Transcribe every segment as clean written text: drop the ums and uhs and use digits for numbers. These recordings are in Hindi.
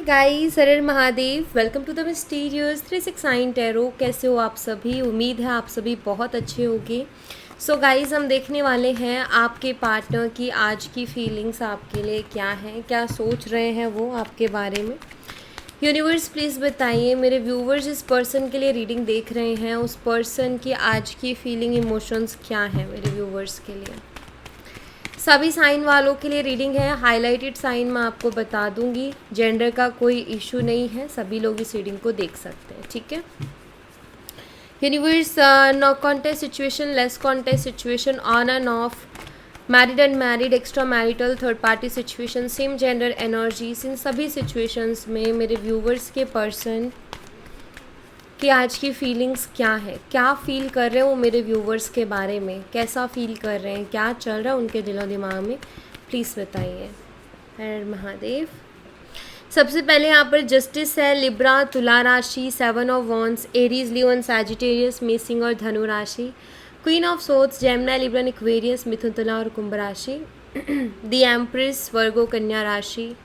Guys, Har Har Mahadev. Welcome to the mysterious 369 tarot. कैसे हो आप सभी? उम्मीद है आप सभी बहुत अच्छे होंगे। सो गाइस, हम देखने वाले हैं आपके पार्टनर की आज की फीलिंग्स आपके लिए क्या हैं, क्या सोच रहे हैं वो आपके बारे में। यूनिवर्स प्लीज़ बताइए मेरे व्यूवर्स जिस पर्सन के लिए रीडिंग देख रहे हैं उस पर्सन की आज की फीलिंग इमोशंस क्या हैं मेरे व्यूवर्स के लिए। सभी साइन वालों के लिए रीडिंग है। हाईलाइटेड साइन मैं आपको बता दूंगी। जेंडर का कोई इशू नहीं है, सभी लोग इस रीडिंग को देख सकते हैं, ठीक है। Universe, no contest situation, less contest situation, on and off, married and married, extra marital, third party situation, same gender energies, इन सभी सिचुएशंस में मेरे व्यूवर्स के पर्सन कि आज की फीलिंग्स क्या है, क्या फील कर रहे हैं वो मेरे व्यूवर्स के बारे में, कैसा फील कर रहे हैं, क्या चल रहा है उनके दिलो दिमाग में, प्लीज़ बताइए। हर महादेव। सबसे पहले यहाँ पर जस्टिस है, लिब्रा, तुला राशि, 7 of wands, Aries, Leo, Sagittarius, मेसिंग और धनु राशि, queen of swords, Gemini, Libran, Aquarius, मिथुन, तुला और कुंभ राशि, द एम्प्रेस, वर्गो, कन्या राशि,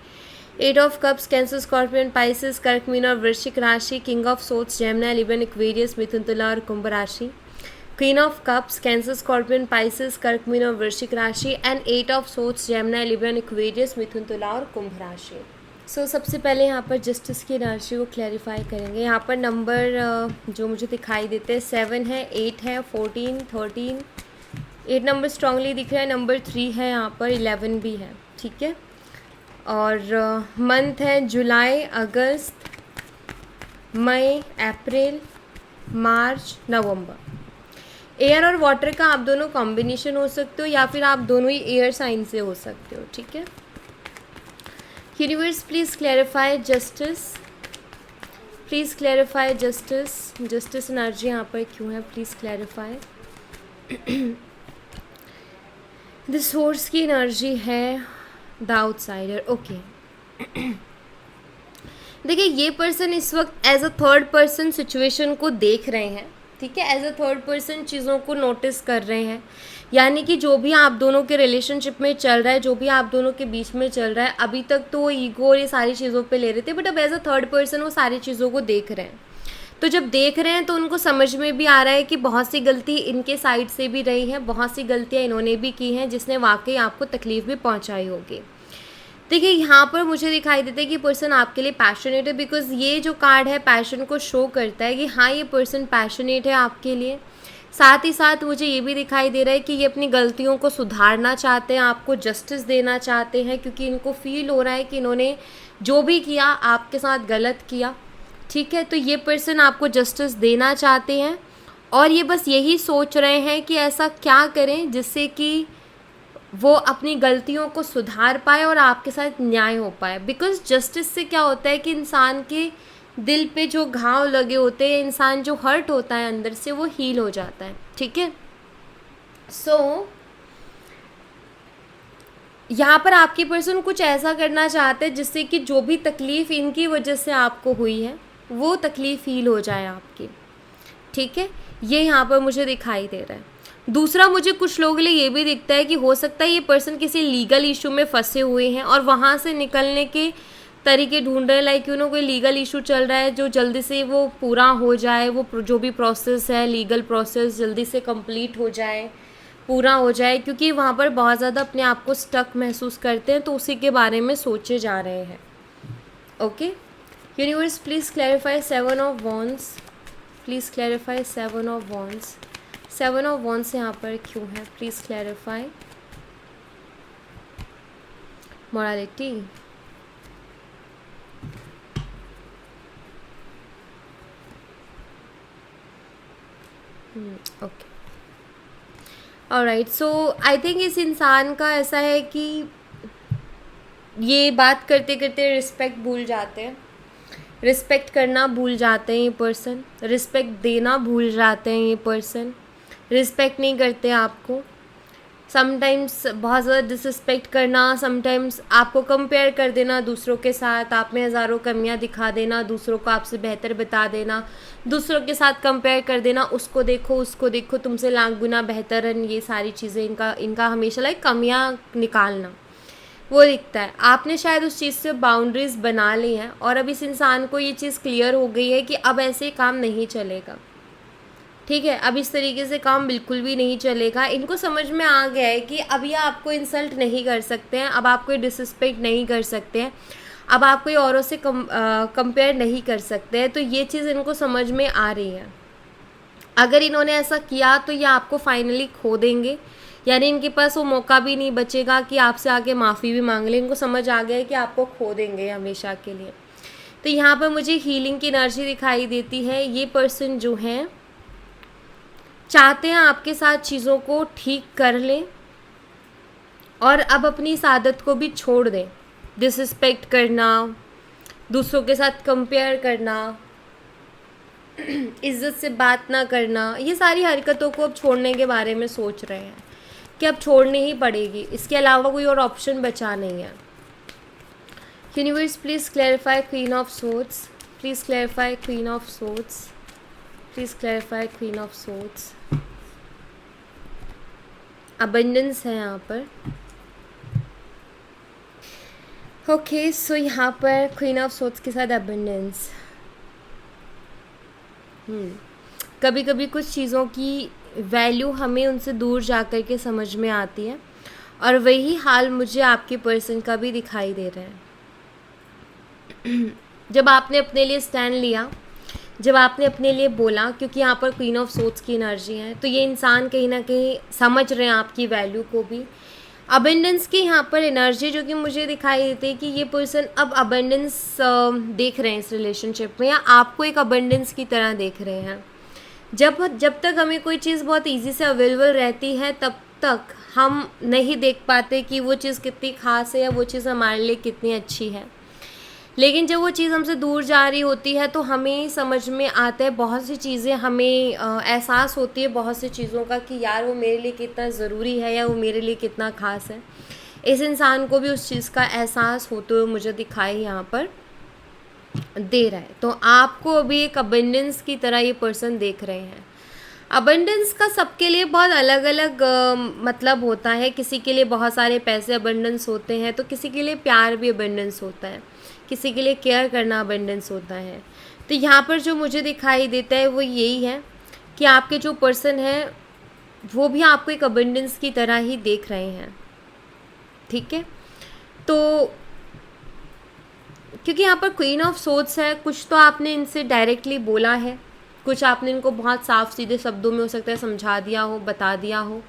8 of cups, Cancer, Scorpion, Pisces, कर्क, मीन और वृश्चिक राशि, king of swords, Gemini, Libran, Aquarius, मिथुन, तुला और कुंभ राशि, queen of cups, Cancer, Scorpion, Pisces, कर्क, मीन और वृश्चिक राशि, and 8 of swords, Gemini, Libran, Aquarius, मिथुन, तुला और कुंभ राशि। सो सबसे पहले यहाँ पर जस्टिस की राशि को क्लैरिफाई करेंगे। यहाँ पर नंबर जो मुझे दिखाई देते हैं 7 है, 8 है, 14, 13, 8 नंबर स्ट्रांगली दिख रहा है, नंबर 3 है, यहाँ पर 11 भी है, ठीक है। और मंथ है जुलाई, अगस्त, मई, अप्रैल, मार्च, नवंबर। एयर और वाटर का आप दोनों कॉम्बिनेशन हो सकते हो या फिर आप दोनों ही एयर साइन से हो सकते हो, ठीक है। Universe please clarify justice, please clarify justice, justice energy यहाँ पर क्यों है, प्लीज़ क्लैरिफाई। द सोर्स की एनर्जी है द आउटसाइडर, ओके। देखिए, ये पर्सन इस वक्त as a third person situation को देख रहे हैं, ठीक है। एज अ थर्ड पर्सन चीज़ों को नोटिस कर रहे हैं, यानी कि जो भी आप दोनों के रिलेशनशिप में चल रहा है, जो भी आप दोनों के बीच में चल रहा है, अभी तक तो वो ईगो और ये सारी चीज़ों पे ले रहे थे, बट अब एज अ थर्ड पर्सन वो सारी चीज़ों को देख रहे हैं। तो जब देख रहे हैं तो उनको समझ में भी आ रहा है कि बहुत सी गलती इनके साइड से भी रही है, बहुत सी गलतियाँ इन्होंने भी की हैं जिसने वाकई आपको तकलीफ़ भी पहुँचाई होगी। देखिए, यहाँ पर मुझे दिखाई देता है कि पर्सन आपके लिए पैशनेट है, बिकॉज ये जो कार्ड है पैशन को शो करता है कि हाँ, ये पर्सन पैशनेट है आपके लिए। साथ ही साथ मुझे ये भी दिखाई दे रहा है कि ये अपनी गलतियों को सुधारना चाहते हैं, आपको जस्टिस देना चाहते हैं, क्योंकि इनको फील हो रहा है कि इन्होंने जो भी किया आपके साथ गलत किया, ठीक है। तो ये पर्सन आपको जस्टिस देना चाहते हैं और ये बस यही सोच रहे हैं कि ऐसा क्या करें जिससे कि वो अपनी गलतियों को सुधार पाए और आपके साथ न्याय हो पाए। बिकॉज जस्टिस से क्या होता है कि इंसान के दिल पे जो घाव लगे होते हैं, इंसान जो हर्ट होता है अंदर से, वो हील हो जाता है, ठीक है। सो यहाँ पर आपकी पर्सन कुछ ऐसा करना चाहते हैं जिससे कि जो भी तकलीफ़ इनकी वजह से आपको हुई है वो तकलीफ़ हील हो जाए आपकी, ठीक है। ये यहाँ पर मुझे दिखाई दे रहा है। दूसरा, मुझे कुछ लोगों के लिए ये भी दिखता है कि हो सकता है ये पर्सन किसी लीगल इशू में फंसे हुए हैं और वहाँ से निकलने के तरीके ढूंढ रहे हैं। लाइक कोई लीगल इशू चल रहा है जो जल्दी से वो पूरा हो जाए, वो जो भी प्रोसेस है लीगल प्रोसेस जल्दी से कंप्लीट हो जाए, पूरा हो जाए, क्योंकि वहाँ पर बहुत ज़्यादा अपने आप को स्टक महसूस करते हैं, तो उसी के बारे में सोचे जा रहे हैं, okay. Universe please clarify 7 of wands, please clarify 7 of wands, 7 of wands यहाँ पर क्यों है, please clarify. Morality, okay, alright. So I think इस इंसान का ऐसा है कि ये बात करते करते रिस्पेक्ट भूल जाते हैं, रिस्पेक्ट करना भूल जाते हैं ये पर्सन, रिस्पेक्ट देना भूल जाते हैं ये पर्सन, रिस्पेक्ट नहीं करते आपको। समटाइम्स बहुत ज़्यादा डिसरिस्पेक्ट करना, समटाइम्स आपको कंपेयर कर देना दूसरों के साथ, आप में हज़ारों कमियां दिखा देना, दूसरों को आपसे बेहतर बता देना, दूसरों के साथ कंपेयर कर देना, उसको देखो तुमसे लाख गुना बेहतर है, ये सारी चीज़ें इनका हमेशा लाइक कमियां निकालना। वो दिखता है। आपने शायद उस चीज़ से बाउंड्रीज़ बना ली हैं और अब इस इंसान को ये चीज़ क्लियर हो गई है कि अब ऐसे काम नहीं चलेगा, ठीक है, अब इस तरीके से काम बिल्कुल भी नहीं चलेगा। इनको समझ में आ गया है कि अब ये आपको इंसल्ट नहीं कर सकते हैं, अब आप कोई डिसरिस्पेक्ट नहीं कर सकते हैं, अब आप कोई औरों से कंपेयर नहीं कर सकते हैं। तो ये चीज़ इनको समझ में आ रही है। अगर इन्होंने ऐसा किया तो ये आपको फाइनली खो देंगे, यानी इनके पास वो मौका भी नहीं बचेगा कि आपसे आके माफ़ी भी मांग ले। इनको समझ आ गया है कि आपको खो देंगे हमेशा के लिए। तो यहाँ पर मुझे हीलिंग की एनर्जी दिखाई देती है। ये पर्सन जो हैं चाहते हैं आपके साथ चीज़ों को ठीक कर लें और अब अपनी इस आदत को भी छोड़ दें, डिसरिस्पेक्ट करना, दूसरों के साथ कंपेयर करना, इज्जत से बात ना करना, ये सारी हरकतों को अब छोड़ने के बारे में सोच रहे हैं कि अब छोड़नी ही पड़ेगी, इसके अलावा कोई और ऑप्शन बचा नहीं है। Universe please clarify queen of swords, please clarify queen of swords, please clarify queen of swords. Abundance है यहाँ पर। ओके, सो यहाँ पर क्वीन ऑफ सोर्ड्स के साथ अबंडेंस। कभी कभी कुछ चीज़ों की वैल्यू हमें उनसे दूर जा कर के समझ में आती है और वही हाल मुझे आपके पर्सन का भी दिखाई दे रहा है। जब आपने अपने लिए स्टैंड लिया, जब आपने अपने लिए बोला, क्योंकि यहाँ पर क्वीन ऑफ सोर्ड्स की एनर्जी है, तो ये इंसान कहीं ना कहीं समझ रहे हैं आपकी वैल्यू को भी। अबंडेंस की यहाँ पर एनर्जी जो कि मुझे दिखाई देती है कि ये पर्सन अब अबंडेंस देख रहे हैं इस रिलेशनशिप में, या आपको एक अबंडेंस की तरह देख रहे हैं। जब तक हमें कोई चीज़ बहुत इजी से अवेलेबल रहती है तब तक हम नहीं देख पाते कि वो चीज़ कितनी ख़ास है या वो चीज़ हमारे लिए कितनी अच्छी है। लेकिन जब वो चीज़ हमसे दूर जा रही होती है तो हमें समझ में आता है बहुत सी चीज़ें, हमें एहसास होती है बहुत सी चीज़ों का कि यार वो मेरे लिए कितना ज़रूरी है या वो मेरे लिए कितना ख़ास है। इस इंसान को भी उस चीज़ का एहसास होते हुए मुझे दिखाई यहाँ पर दे रहा है। तो आपको अभी एक अबंडेंस की तरह ये पर्सन देख रहे हैं। अबंडेंस का सबके लिए बहुत अलग अलग मतलब होता है। किसी के लिए बहुत सारे पैसे अबंडेंस होते हैं, तो किसी के लिए प्यार भी अबंडेंस होता है, किसी के लिए केयर करना अबंडेंस होता है। तो यहाँ पर जो मुझे दिखाई देता है वो यही है कि आपके जो पर्सन है वो भी आपको एक अबंडेंस की तरह ही देख रहे हैं, ठीक है। तो क्योंकि यहाँ पर क्वीन ऑफ सोर्ड्स है, कुछ तो आपने इनसे डायरेक्टली बोला है, कुछ आपने इनको बहुत साफ सीधे शब्दों में हो सकता है समझा दिया हो, बता दिया हो,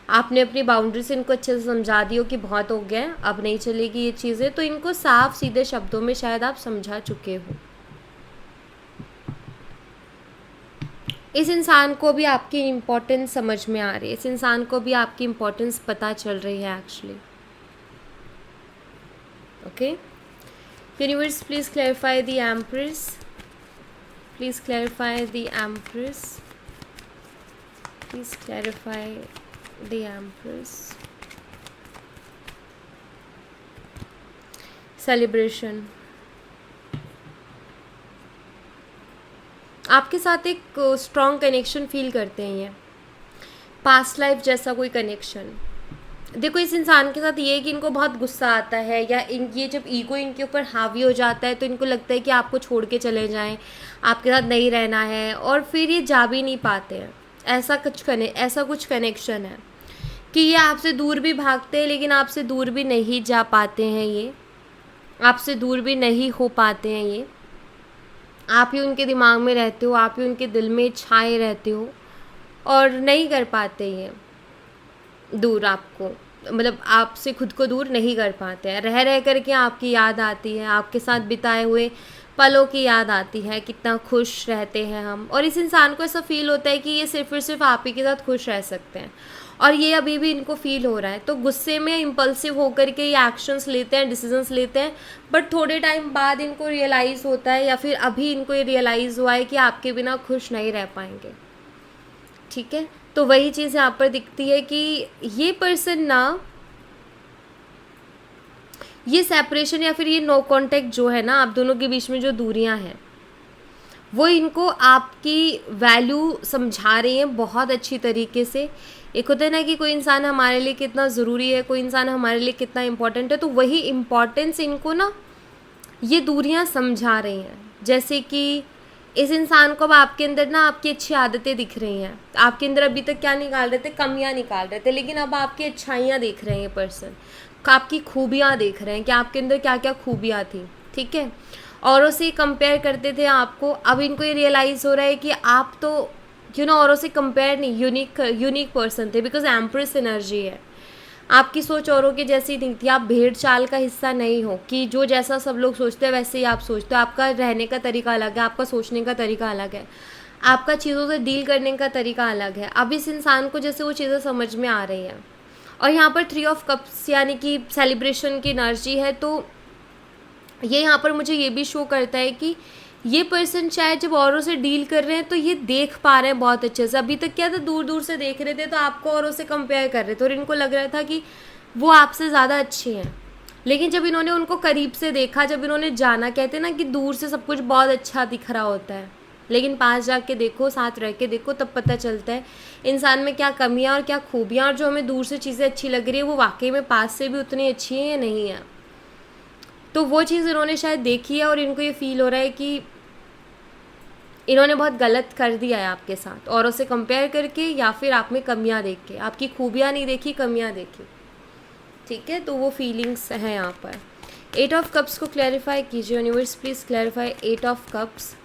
आपने अपनी बाउंड्री से इनको अच्छे से समझा दी हो कि बहुत हो गया है, अब नहीं चलेगी ये चीज़ें, तो इनको साफ सीधे शब्दों में शायद आप समझा चुके हो। इस इंसान को भी आपकी इम्पोर्टेंस समझ में आ रही है, इस इंसान को भी आपकी इम्पोर्टेंस पता चल रही है actually. Okay, universe please clarify the empress, please clarify the empress, please clarify the empress. Celebration, आपके साथ एक स्ट्रॉन्ग कनेक्शन फील करते हैं ये, पास्ट लाइफ जैसा कोई कनेक्शन। देखो इस इंसान के साथ ये है कि इनको बहुत गुस्सा आता है, या ये जब ईगो इनके ऊपर हावी हो जाता है तो इनको लगता है कि आपको छोड़ के चले जाएं, आपके साथ नहीं रहना है, और फिर ये जा भी नहीं पाते हैं। ऐसा कुछ कनेक्शन है कि ये आपसे दूर भी भागते हैं लेकिन आपसे दूर भी नहीं जा पाते हैं, ये आपसे दूर भी नहीं हो पाते हैं। ये आप ही उनके दिमाग में रहते हो, आप ही उनके दिल में छाए रहते हो और नहीं कर पाते ये दूर, आपको मतलब आपसे खुद को दूर नहीं कर पाते हैं। रह रह करके आपकी याद आती है, आपके साथ बिताए हुए पलों की याद आती है, कितना खुश रहते हैं हम। और इस इंसान को ऐसा फील होता है कि ये सिर्फ और सिर्फ आप ही के साथ खुश रह सकते हैं, और ये अभी भी इनको फील हो रहा है। तो गुस्से में इम्पल्सिव होकर के ये एक्शंस लेते हैं, डिसीजंस लेते हैं, बट थोड़े टाइम बाद इनको रियलाइज़ होता है, या फिर अभी इनको ये रियलाइज़ हुआ है कि आपके बिना खुश नहीं रह पाएंगे, ठीक है। तो वही चीज़ यहाँ पर दिखती है कि ये पर्सन ना, ये सेपरेशन या फिर ये नो कांटेक्ट जो है ना आप दोनों के बीच में जो दूरियां हैं, वो इनको आपकी वैल्यू समझा रही हैं बहुत अच्छी तरीके से। एक होता है ना कि कोई इंसान हमारे लिए कितना ज़रूरी है, कोई इंसान हमारे लिए कितना इम्पोर्टेंट है, तो वही इम्पोर्टेंस इनको ना ये दूरियां समझा रही हैं। जैसे कि इस इंसान को अब आपके अंदर ना आपकी अच्छी आदतें दिख रही हैं, आपके अंदर अभी तक क्या निकाल रहे थे, कमियां निकाल रहे थे, लेकिन अब आपकी अच्छाइयाँ देख रहे हैं ये पर्सन, आपकी खूबियाँ देख रहे हैं कि आपके अंदर क्या क्या खूबियाँ थी। ठीक है, औरों से कंपेयर करते थे आपको, अब इनको ये रियलाइज़ हो रहा है कि आप तो औरों से कंपेयर नहीं, यूनिक पर्सन थे, बिकॉज एम्प्रेस एनर्जी है। आपकी सोच औरों की जैसी नहीं थी, आप भेड़ चाल का हिस्सा नहीं हो कि जो जैसा सब लोग सोचते हैं वैसे ही आप सोचते हो। आपका रहने का तरीका अलग है, आपका सोचने का तरीका अलग है, आपका चीज़ों से डील करने का तरीका अलग है। अब इस इंसान को जैसे वो चीज़ें समझ में आ रही हैं। और यहाँ पर 3 ऑफ कप्स यानी कि सेलिब्रेशन की एनर्जी है, तो ये यहाँ पर मुझे ये भी शो करता है कि ये पर्सन शायद जब औरों से डील कर रहे हैं तो ये देख पा रहे हैं बहुत अच्छे से। अभी तक क्या था, दूर दूर से देख रहे थे तो आपको औरों से कंपेयर कर रहे थे और इनको लग रहा था कि वो आपसे ज़्यादा अच्छे हैं। लेकिन जब इन्होंने उनको करीब से देखा, जब इन्होंने जाना, कहते हैं ना कि दूर से सब कुछ बहुत अच्छा दिख रहा होता है, लेकिन पास जाके देखो, साथ रह के देखो, तब पता चलता है इंसान में क्या कमियाँ और क्या खूबियाँ, और जो हमें दूर से चीज़ें अच्छी लग रही है वो वाकई में पास से भी उतनी अच्छी हैं या नहीं है। तो वो चीज़ इन्होंने शायद देखी है और इनको ये फील हो रहा है कि इन्होंने बहुत गलत कर दिया है आपके साथ, औरों से कंपेयर करके या फिर आप में कमियां देख के। आपकी खूबियां नहीं देखी, कमियां देखी। ठीक है, तो वो फीलिंग्स हैं यहाँ पर। 8 ऑफ कप्स को क्लैरिफाई कीजिए universe, please clarify 8 of cups.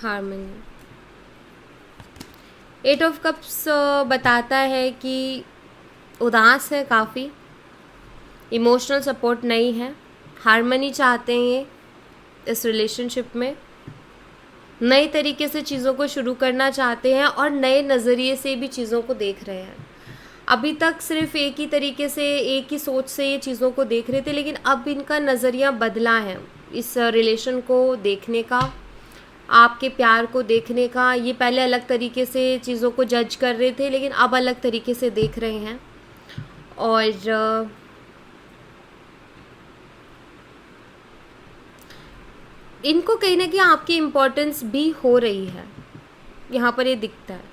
Harmony. 8 of cups बताता है कि उदास है काफ़ी, इमोशनल सपोर्ट नहीं है, हार्मनी चाहते हैं ये इस रिलेशनशिप में, नए तरीके से चीज़ों को शुरू करना चाहते हैं और नए नज़रिए से भी चीज़ों को देख रहे हैं। अभी तक सिर्फ एक ही तरीके से, एक ही सोच से ये चीज़ों को देख रहे थे, लेकिन अब इनका नज़रिया बदला है इस रिलेशन को देखने का, आपके प्यार को देखने का। ये पहले अलग तरीके से चीज़ों को जज कर रहे थे, लेकिन अब अलग तरीके से देख रहे हैं। और इनको कहीं ना कहीं आपकी इम्पोर्टेंस भी हो रही है, यहाँ पर ये दिखता है।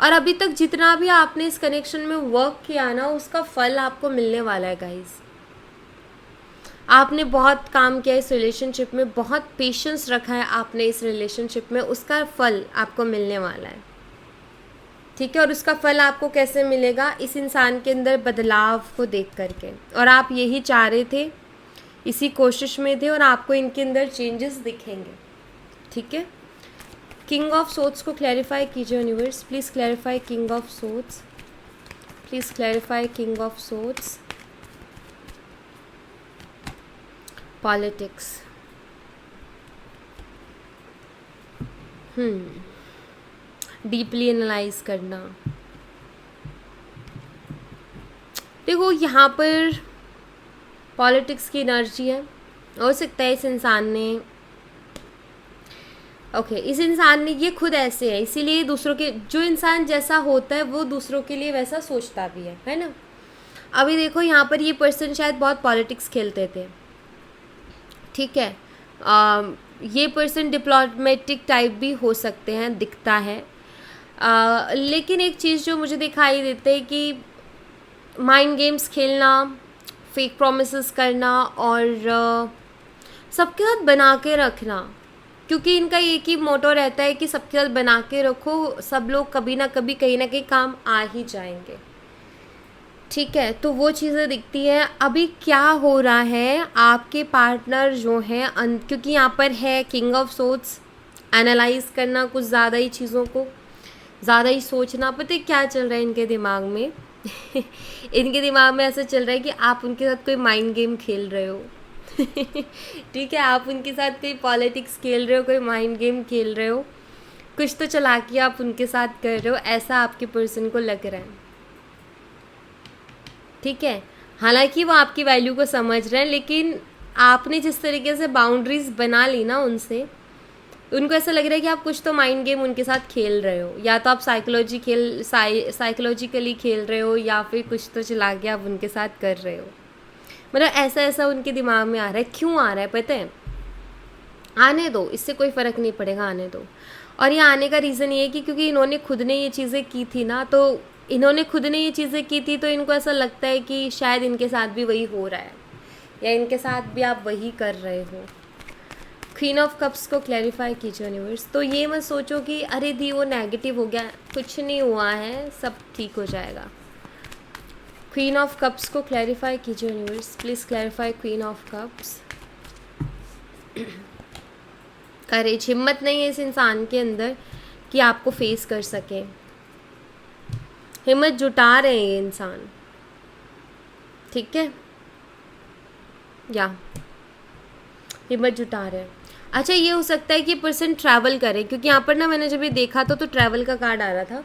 और अभी तक जितना भी आपने इस कनेक्शन में वर्क किया ना, उसका फल आपको मिलने वाला है गाइस। आपने बहुत काम किया इस रिलेशनशिप में, बहुत पेशेंस रखा है आपने इस रिलेशनशिप में, उसका फल आपको मिलने वाला है। ठीक है, और उसका फल आपको कैसे मिलेगा, इस इंसान के अंदर बदलाव को देख करके। और आप यही चाह रहे थे, इसी कोशिश में थे, और आपको इनके अंदर चेंजेस दिखेंगे। ठीक है, किंग ऑफ सोर्ड्स को क्लैरिफाई कीजिए universe, please clarify king of swords, please clarify king of swords. Politics. Deeply analyse करना। देखो यहाँ पर पॉलिटिक्स की एनर्जी है। हो सकता है इस इंसान ने इस इंसान ने, ये खुद ऐसे है, इसीलिए दूसरों के, जो इंसान जैसा होता है वो दूसरों के लिए वैसा सोचता भी है ना। अभी देखो यहाँ पर ये पर्सन शायद बहुत पॉलिटिक्स खेलते थे। ठीक है, ये पर्सन डिप्लोमेटिक टाइप भी हो सकते हैं, दिखता है। लेकिन एक चीज़ जो मुझे दिखाई देती है कि माइंड गेम्स खेलना, फेक प्रोमिसेस करना और सबके साथ बना के रखना, क्योंकि इनका एक ही मोटो रहता है कि सबके साथ बना के रखो, सब लोग कभी ना कभी कहीं ना कहीं काम आ ही जाएंगे। ठीक है, तो वो चीज़ें दिखती हैं। अभी क्या हो रहा है, आपके पार्टनर जो हैं, क्योंकि यहाँ पर है किंग ऑफ सोर्ड्स, एनालाइज करना कुछ ज़्यादा ही चीज़ों को, ज़्यादा ही सोचना। पता है क्या चल रहा है इनके दिमाग में इनके दिमाग में ऐसा चल रहा है कि आप उनके साथ कोई माइंड गेम खेल रहे हो ठीक है, आप उनके साथ कोई पॉलिटिक्स खेल रहे हो, कोई माइंड गेम खेल रहे हो, कुछ तो चालाकी आप उनके साथ कर रहे हो, ऐसा आपके पर्सन को लग रहा है। ठीक है, हालांकि वो आपकी वैल्यू को समझ रहे हैं, लेकिन आपने जिस तरीके से बाउंड्रीज बना ली ना उनसे, उनको ऐसा लग रहा है कि आप कुछ तो माइंड गेम उनके साथ खेल रहे हो, या तो आप साइकोलॉजिकली खेल रहे हो, या फिर कुछ तो चला के आप उनके साथ कर रहे हो। मतलब ऐसा ऐसा उनके दिमाग में आ रहा है। क्यों आ रहा है पता है? आने दो, इससे कोई फ़र्क नहीं पड़ेगा, आने दो। और ये आने का रीज़न ये है कि क्योंकि इन्होंने खुद ने ये चीज़ें की थी ना, तो इन्होंने खुद ने ये चीज़ें की थी, तो इनको ऐसा लगता है कि शायद इनके साथ भी वही हो रहा है, या इनके साथ भी आप वही कर रहे हो। क्वीन ऑफ कप्स को क्लैरिफाई कीजिए यूनिवर्स। तो ये मत सोचो कि अरे दी वो नेगेटिव हो गया, कुछ नहीं हुआ है, सब ठीक हो जाएगा। क्वीन ऑफ कप्स को क्लैरिफाई कीजिए universe, please clarify queen of cups. Courage, हिम्मत नहीं है इस इंसान के अंदर कि आपको फेस कर सके। हिम्मत जुटा रहे हैं ये इंसान, ठीक है, या हिम्मत जुटा रहे हैं। अच्छा, ये हो सकता है कि पर्सन ट्रैवल करे, क्योंकि यहाँ पर ना मैंने जब ये देखा तो ट्रैवल का कार्ड आ रहा था।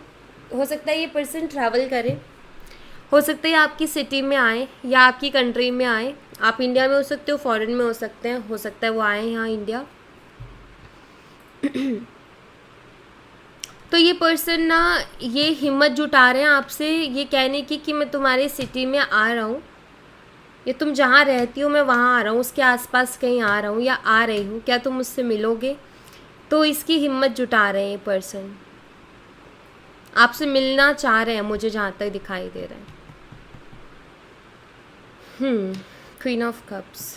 हो सकता है ये पर्सन ट्रैवल करे, हो सकता है आपकी सिटी में आए या आपकी कंट्री में आए। आप इंडिया में हो सकते हो, फॉरेन में हो सकते हैं, हो सकता है वो आए यहाँ इंडिया। तो ये पर्सन ना ये हिम्मत जुटा रहे हैं आपसे ये कहने की कि मैं तुम्हारे सिटी में आ रहा हूँ, या तुम जहाँ रहती हो मैं वहाँ आ रहा हूँ, उसके आसपास कहीं आ रहा हूँ या आ रही हूँ, क्या तुम मुझसे मिलोगे? तो इसकी हिम्मत जुटा रहे हैं ये पर्सन, आपसे मिलना चाह रहे हैं, मुझे जहाँ तक दिखाई दे रहा है। क्वीन ऑफ कप्स,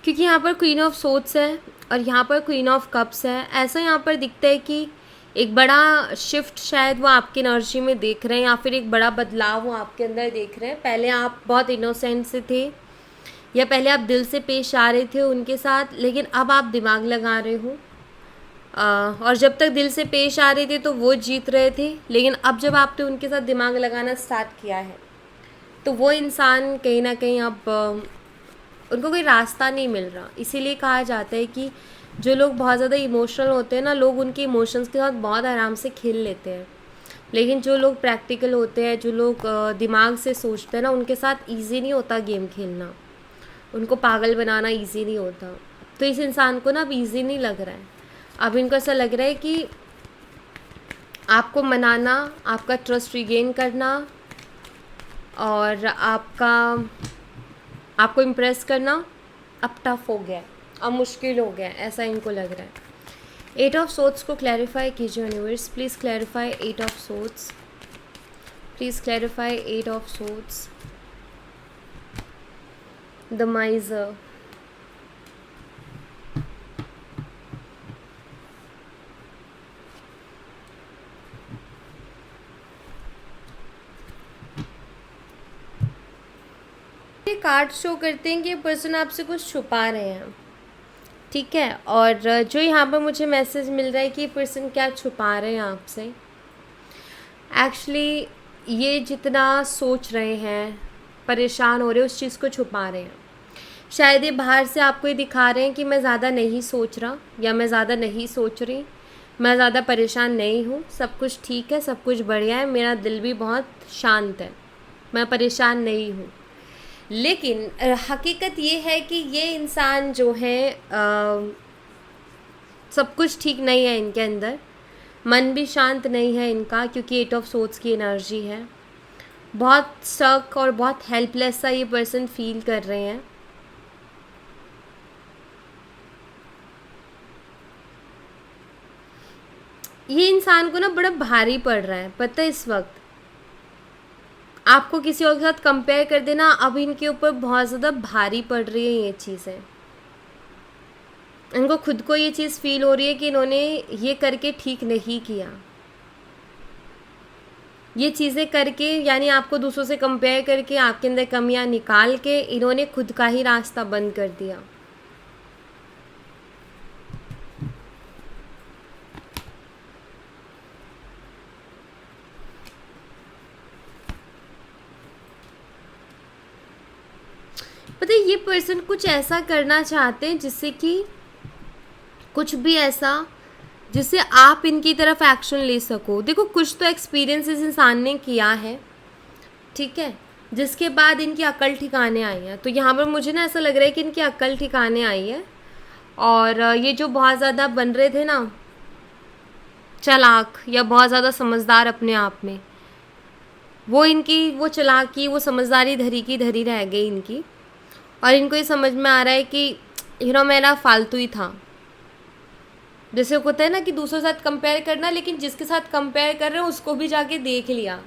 क्योंकि यहाँ पर क्वीन ऑफ सोर्ड्स है और यहाँ पर क्वीन ऑफ कप्स है। ऐसा यहाँ पर दिखता है कि एक बड़ा शिफ्ट शायद वो आपकी एनर्जी में देख रहे हैं, या फिर एक बड़ा बदलाव वो आपके अंदर देख रहे हैं। पहले आप बहुत इनोसेंट से थे, या पहले आप दिल से पेश आ रहे थे उनके साथ, लेकिन अब आप दिमाग लगा रहे हो। और जब तक दिल से पेश आ रहे थे तो वो जीत रहे थे, लेकिन अब जब आपने उनके साथ दिमाग लगाना स्टार्ट किया है तो वो इंसान कहीं ना कहीं अब उनको कोई रास्ता नहीं मिल रहा। इसीलिए कहा जाता है कि जो लोग बहुत ज़्यादा इमोशनल होते हैं ना, लोग उनके इमोशंस के साथ बहुत आराम से खेल लेते हैं, लेकिन जो लोग प्रैक्टिकल होते हैं, जो लोग दिमाग से सोचते हैं ना, उनके साथ ईजी नहीं होता गेम खेलना, उनको पागल बनाना ईजी नहीं होता। तो इस इंसान को ना अब ईजी नहीं लग रहा है, अब इनको ऐसा लग रहा है कि आपको मनाना, आपका ट्रस्ट रिगेन करना और आपको इम्प्रेस करना अब टफ हो गया, अब मुश्किल हो गया, ऐसा इनको लग रहा है। 8 ऑफ सोर्ड्स को क्लैरिफाई कीजिए universe, please clarify 8 of swords, please clarify 8 of swords. The माइजर, card show करते हैं कि पर्सन आपसे कुछ छुपा रहे हैं, ठीक है। और जो यहाँ पर मुझे मैसेज मिल रहा है कि पर्सन क्या छुपा रहे हैं आपसे, एक्चुअली ये जितना सोच रहे हैं, परेशान हो रहे हैं, उस चीज़ को छुपा रहे हैं। शायद ये बाहर से आपको ये दिखा रहे हैं कि मैं ज़्यादा नहीं सोच रहा, या मैं ज़्यादा नहीं सोच रही, मैं ज़्यादा परेशान नहीं हूँ, सब कुछ ठीक है, सब कुछ बढ़िया है, मेरा दिल भी बहुत शांत है, मैं परेशान नहीं हूँ। लेकिन हकीकत ये है कि ये इंसान जो है सब कुछ ठीक नहीं है इनके अंदर, मन भी शांत नहीं है इनका, क्योंकि 8 ऑफ सोर्ड्स की एनर्जी है। बहुत स्टक और बहुत हेल्पलेस सा ये पर्सन फील कर रहे हैं। ये इंसान को ना बड़ा भारी पड़ रहा है, पता है, इस वक्त आपको किसी और के साथ कंपेयर कर देना अब इनके ऊपर बहुत ज़्यादा भारी पड़ रही है ये चीज़ें। इनको खुद को ये चीज़ फील हो रही है कि इन्होंने ये करके ठीक नहीं किया, ये चीज़ें करके, यानी आपको दूसरों से कंपेयर करके आपके अंदर कमियां निकाल के इन्होंने खुद का ही रास्ता बंद कर दिया। पता है, ये पर्सन कुछ ऐसा करना चाहते हैं जिससे कि कुछ भी ऐसा जिससे आप इनकी तरफ एक्शन ले सको। देखो, कुछ तो एक्सपीरियंस इस इंसान ने किया है, ठीक है, जिसके बाद इनकी अकल ठिकाने आई है। तो यहाँ पर मुझे ना ऐसा लग रहा है कि इनकी अकल ठिकाने आई है और ये जो बहुत ज़्यादा बन रहे थे ना चालाक या बहुत ज़्यादा समझदार अपने आप में, वो इनकी वो चालाकी वो समझदारी धरी की धरी रह गई इनकी। और इनको ये समझ में आ रहा है कि मेरा फालतू ही था। जैसे होता है ना कि दूसरों के साथ कंपेयर करना, लेकिन जिसके साथ कंपेयर कर रहे हैं उसको भी जाके देख लिया,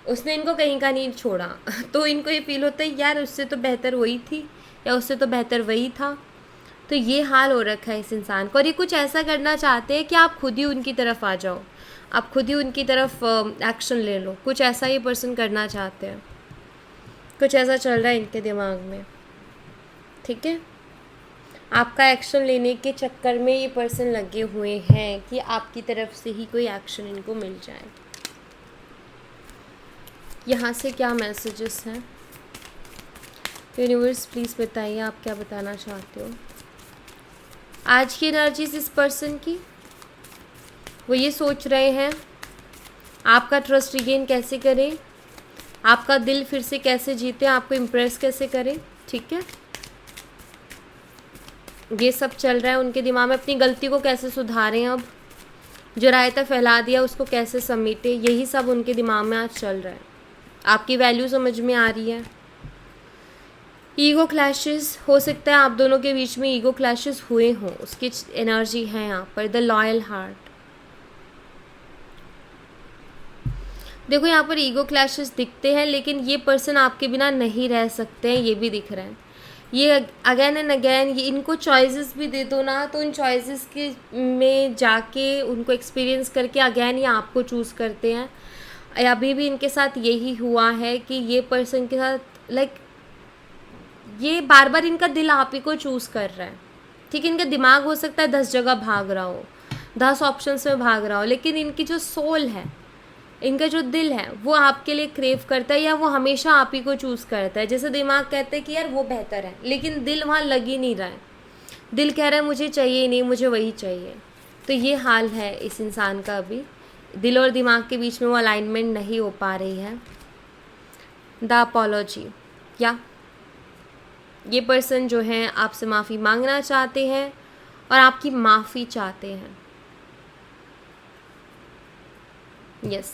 उसने इनको कहीं का नहीं छोड़ा। तो इनको ये फील होता है यार उससे तो बेहतर वही थी या उससे तो बेहतर वही था। तो ये हाल हो रखा है इस इंसान को। और ये कुछ ऐसा करना चाहते हैं कि आप खुद ही उनकी तरफ आ जाओ, आप खुद ही उनकी तरफ एक्शन ले लो। कुछ ऐसा ये पर्सन करना चाहते हैं, कुछ ऐसा चल रहा है इनके दिमाग में, ठीक है। आपका एक्शन लेने के चक्कर में ये पर्सन लगे हुए हैं कि आपकी तरफ से ही कोई एक्शन इनको मिल जाए। यहाँ से क्या मैसेजेस हैं यूनिवर्स, प्लीज़ बताइए आप क्या बताना चाहते हो। आज की एनर्जीज इस पर्सन की, वो ये सोच रहे हैं आपका ट्रस्ट रिगेन कैसे करें, आपका दिल फिर से कैसे जीते, आपको इम्प्रेस कैसे करें, ठीक है। ये सब चल रहा है उनके दिमाग में। अपनी गलती को कैसे सुधारें, अब जो रायता फैला दिया उसको कैसे समेटे, यही सब उनके दिमाग में आज चल रहा है। आपकी वैल्यू समझ में आ रही है। ईगो क्लैशेस हो सकता है आप दोनों के बीच में ईगो क्लैशेस हुए हों, उसकी एनर्जी है यहाँ पर। द लॉयल हार्ट, देखो यहाँ पर ईगो क्लैशेस दिखते हैं, लेकिन ये पर्सन आपके बिना नहीं रह सकते हैं, ये भी दिख रहा है। ये अगेन एंड अगेन ये इनको चॉइसेस भी दे दो ना, तो इन चॉइसेस के में जाके उनको एक्सपीरियंस करके अगेन ये आपको चूज़ करते हैं। अभी भी इनके साथ यही हुआ है कि ये पर्सन के साथ ये बार बार इनका दिल आप ही को चूज़ कर रहा है, ठीक है। इनका दिमाग हो सकता है 10 जगह भाग रहा हो, 10 ऑप्शंस में भाग रहा हो, लेकिन इनकी जो सोल है, इनका जो दिल है, वो आपके लिए क्रेव करता है या वो हमेशा आप ही को चूज़ करता है। जैसे दिमाग कहता है कि यार वो बेहतर है, लेकिन दिल वहाँ लग ही नहीं रहा है। दिल कह रहा है मुझे चाहिए ही नहीं, मुझे वही चाहिए। तो ये हाल है इस इंसान का। अभी दिल और दिमाग के बीच में वो अलाइनमेंट नहीं हो पा रही है। द अपॉलॉजी, या ये पर्सन जो है आपसे माफ़ी मांगना चाहते हैं और आपकी माफ़ी चाहते हैं। Yes,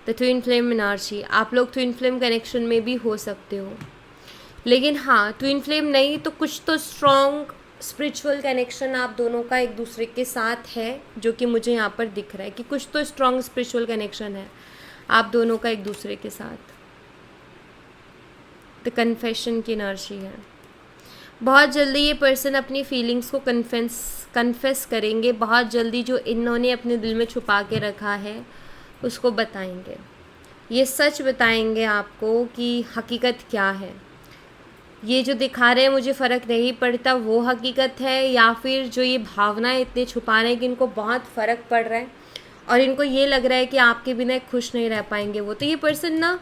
the twin flame energy, आप लोग ट्विन फ्लेम कनेक्शन में भी हो सकते हो, लेकिन हाँ ट्विन फ्लेम नहीं तो कुछ तो स्ट्रॉन्ग स्पिरिचुअल कनेक्शन आप दोनों का एक दूसरे के साथ है, जो कि मुझे यहाँ पर दिख रहा है कि कुछ तो स्ट्रॉन्ग स्पिरिचुअल कनेक्शन है आप दोनों का एक दूसरे के साथ। द कन्फेशन की एनर्जी है। बहुत जल्दी ये पर्सन अपनी फीलिंग्स को कन्फेस करेंगे। बहुत जल्दी जो इन्होंने अपने दिल में छुपा के रखा है उसको बताएंगे। ये सच बताएंगे आपको कि हकीकत क्या है। ये जो दिखा रहे हैं मुझे फ़र्क नहीं पड़ता, वो हकीकत है, या फिर जो ये भावनाएं इतने छुपा रहे हैं कि इनको बहुत फ़र्क पड़ रहा है और इनको ये लग रहा है कि आपके बिना खुश नहीं रह पाएंगे वो। तो ये पर्सन ना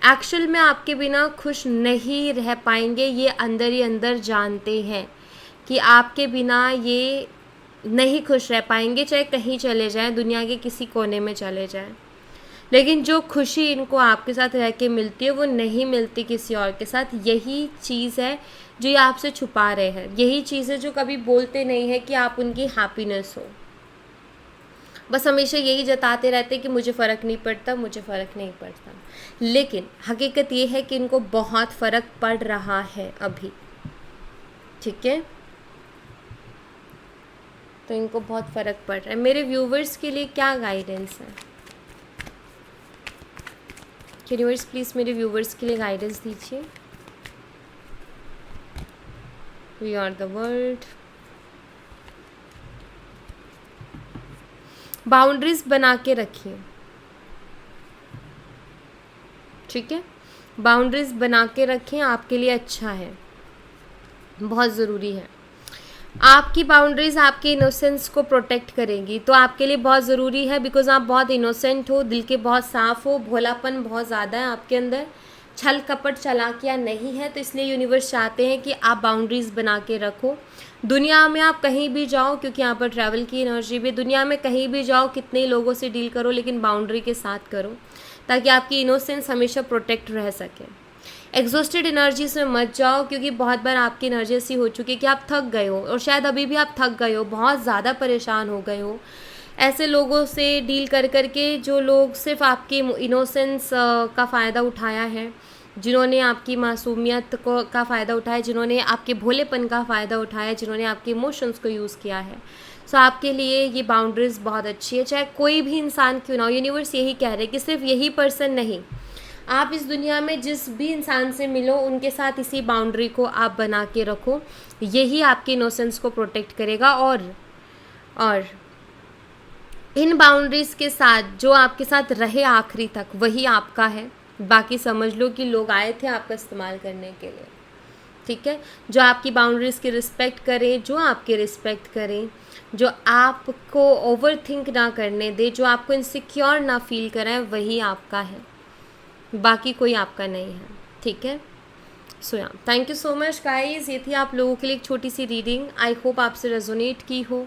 एक्चुअल में आपके बिना खुश नहीं रह पाएंगे। ये अंदर ही अंदर जानते हैं कि आपके बिना ये नहीं खुश रह पाएंगे, चाहे कहीं चले जाएं, दुनिया के किसी कोने में चले जाएं। लेकिन जो खुशी इनको आपके साथ रह के मिलती है वो नहीं मिलती किसी और के साथ। यही चीज़ है जो ये आपसे छुपा रहे हैं, यही चीज़ है जो कभी बोलते नहीं है कि आप उनकी हैप्पीनेस हो। बस हमेशा यही जताते रहते कि मुझे फ़र्क नहीं पड़ता, मुझे फ़र्क नहीं पड़ता। लेकिन हकीकत ये है कि इनको बहुत फ़र्क पड़ रहा है अभी, ठीक है। तो इनको बहुत फ़र्क पड़ रहा है। मेरे व्यूवर्स के लिए क्या गाइडेंस है यूनिवर्स, प्लीज़ मेरे व्यूवर्स के लिए गाइडेंस दीजिए। We are the world. Boundaries बना के रखिए, ठीक है। बाउंड्रीज बना के रखें, आपके लिए अच्छा है, बहुत ज़रूरी है। आपकी बाउंड्रीज आपके इनोसेंस को प्रोटेक्ट करेंगी, तो आपके लिए बहुत ज़रूरी है। बिकॉज आप बहुत इनोसेंट हो, दिल के बहुत साफ़ हो, भोलापन बहुत ज़्यादा है आपके अंदर, छल कपट चालाकियाँ नहीं है। तो इसलिए यूनिवर्स चाहते हैं कि आप बाउंड्रीज़ बना के रखो। दुनिया में आप कहीं भी जाओ, क्योंकि यहाँ पर ट्रैवल की एनर्जी भी, दुनिया में कहीं भी जाओ, कितने लोगों से डील करो, लेकिन बाउंड्री के साथ करो, ताकि आपकी इनोसेंस हमेशा प्रोटेक्ट रह सके। एग्जॉस्टेड एनर्जीज में मत जाओ, क्योंकि बहुत बार आपकी एनर्जी ऐसी हो चुकी है कि आप थक गए हो, और शायद अभी भी आप थक गए हो, बहुत ज़्यादा परेशान हो गए हो ऐसे लोगों से डील कर कर के, जो लोग सिर्फ आपकी इनोसेंस का फ़ायदा उठाया है, जिन्होंने आपकी मासूमियत को का फ़ायदा उठाया, जिन्होंने आपके भोलेपन का फ़ायदा उठाया, जिन्होंने आपके इमोशंस को यूज़ किया है। सो आपके लिए ये बाउंड्रीज़ बहुत अच्छी है, चाहे कोई भी इंसान क्यों ना हो। यूनिवर्स यही कह रहे हैं कि सिर्फ यही पर्सन नहीं, आप इस दुनिया में जिस भी इंसान से मिलो उनके साथ इसी बाउंड्री को आप बना के रखो, यही आपके इनोसेंस को प्रोटेक्ट करेगा। और इन बाउंड्रीज़ के साथ जो आपके साथ रहे आखिरी तक, वही आपका है। बाकी समझ लो कि लोग आए थे आपका इस्तेमाल करने के लिए, ठीक है। जो आपकी बाउंड्रीज़ की रिस्पेक्ट करें, जो आपकी रिस्पेक्ट करें, जो आपको ओवर थिंक ना करने दे, जो आपको इनसिक्योर ना फील कराए, वही आपका है, बाकी कोई आपका नहीं है, ठीक है। सो या thank you so much guys, ये थी आप लोगों के लिए एक छोटी सी रीडिंग। आई होप आपसे रेजोनेट की हो,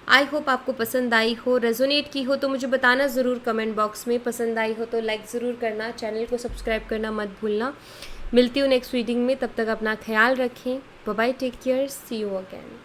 आई होप आपको पसंद आई हो। रेजोनेट की हो तो मुझे बताना ज़रूर कमेंट बॉक्स में, पसंद आई हो तो लाइक ज़रूर करना, चैनल को सब्सक्राइब करना मत भूलना। मिलती हूँ नेक्स्ट रीडिंग में, तब तक अपना ख्याल रखें। Bye bye, take care, see you again.